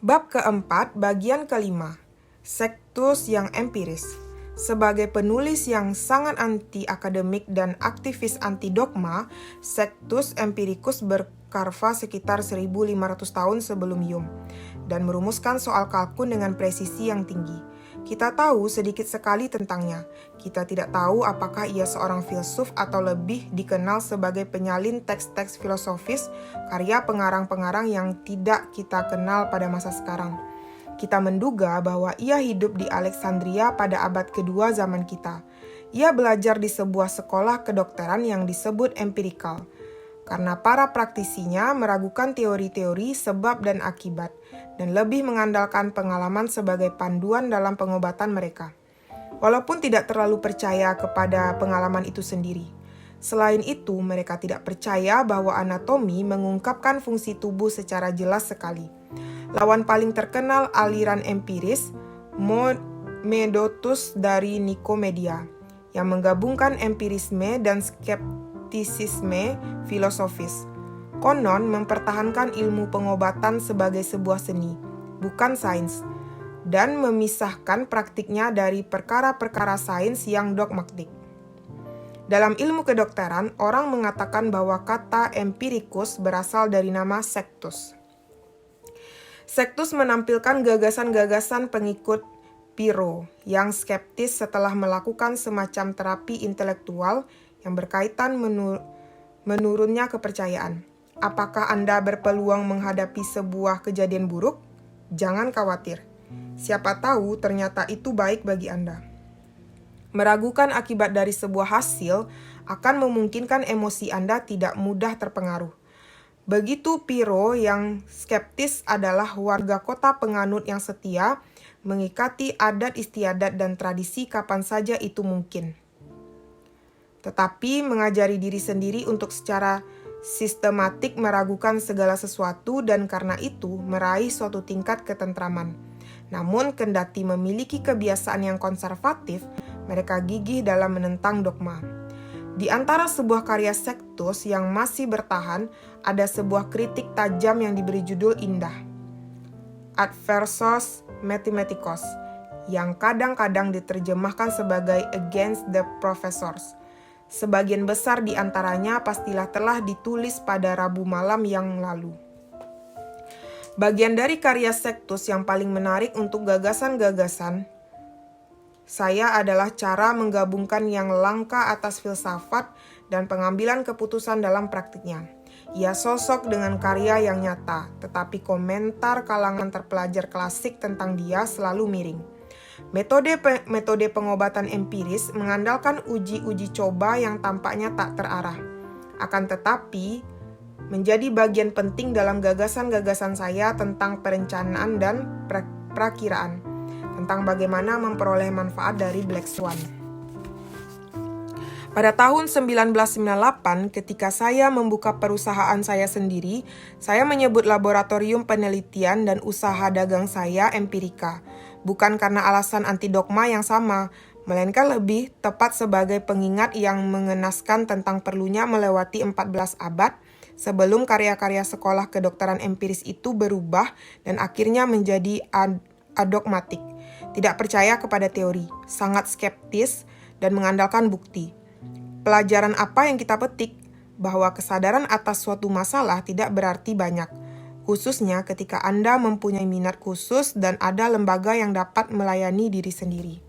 Bab keempat, bagian kelima, Sektus yang empiris. Sebagai penulis yang sangat anti-akademik dan aktivis anti-dogma, Sektus Empiricus berkarva sekitar 1500 tahun sebelum Hume, dan merumuskan soal kalkun dengan presisi yang tinggi. Kita tahu sedikit sekali tentangnya. Kita tidak tahu apakah ia seorang filsuf atau lebih dikenal sebagai penyalin teks-teks filosofis, karya pengarang-pengarang yang tidak kita kenal pada masa sekarang. Kita menduga bahwa ia hidup di Alexandria pada abad kedua zaman kita. Ia belajar di sebuah sekolah kedokteran yang disebut empirikal, karena para praktisinya meragukan teori-teori sebab dan akibat, dan lebih mengandalkan pengalaman sebagai panduan dalam pengobatan mereka. Walaupun tidak terlalu percaya kepada pengalaman itu sendiri. Selain itu, mereka tidak percaya bahwa anatomi mengungkapkan fungsi tubuh secara jelas sekali. Lawan paling terkenal aliran empiris, Medotus dari Nikomedia, yang menggabungkan empirisme dan skeptisisme filosofis. Konon mempertahankan ilmu pengobatan sebagai sebuah seni, bukan sains, dan memisahkan praktiknya dari perkara-perkara sains yang dogmatik. Dalam ilmu kedokteran, orang mengatakan bahwa kata empiricus berasal dari nama Sektus. Sektus menampilkan gagasan-gagasan pengikut Pyrrho yang skeptis setelah melakukan semacam terapi intelektual yang berkaitan menurunnya kepercayaan. Apakah Anda berpeluang menghadapi sebuah kejadian buruk? Jangan khawatir. Siapa tahu ternyata itu baik bagi Anda. Meragukan akibat dari sebuah hasil akan memungkinkan emosi Anda tidak mudah terpengaruh. Begitu Pyrrho yang skeptis adalah warga kota penganut yang setia, mengikati adat istiadat dan tradisi kapan saja itu mungkin. Tetapi mengajari diri sendiri untuk secara sistematik meragukan segala sesuatu dan karena itu meraih suatu tingkat ketentraman. Namun kendati memiliki kebiasaan yang konservatif, mereka gigih dalam menentang dogma. Di antara sebuah karya Sektus yang masih bertahan, ada sebuah kritik tajam yang diberi judul indah, Adversus Mathematicos, yang kadang-kadang diterjemahkan sebagai Against the Professors. Sebagian besar di antaranya pastilah telah ditulis pada Rabu malam yang lalu. Bagian dari karya Sektus yang paling menarik untuk gagasan-gagasan saya adalah cara menggabungkan yang langka atas filsafat dan pengambilan keputusan dalam praktiknya. Ia sosok dengan karya yang nyata, tetapi komentar kalangan terpelajar klasik tentang dia selalu miring. Metode pengobatan empiris mengandalkan uji-uji coba yang tampaknya tak terarah. Akan tetapi, menjadi bagian penting dalam gagasan-gagasan saya tentang perencanaan dan prakiraan, tentang bagaimana memperoleh manfaat dari Black Swan. Pada tahun 1998, ketika saya membuka perusahaan saya sendiri, saya menyebut laboratorium penelitian dan usaha dagang saya Empirika, bukan karena alasan anti-dogma yang sama, melainkan lebih tepat sebagai pengingat yang mengenaskan tentang perlunya melewati 14 abad sebelum karya-karya sekolah kedokteran empiris itu berubah dan akhirnya menjadi adogmatik, tidak percaya kepada teori, sangat skeptis, dan mengandalkan bukti. Pelajaran apa yang kita petik? Bahwa kesadaran atas suatu masalah tidak berarti banyak, khususnya ketika Anda mempunyai minat khusus dan ada lembaga yang dapat melayani diri sendiri.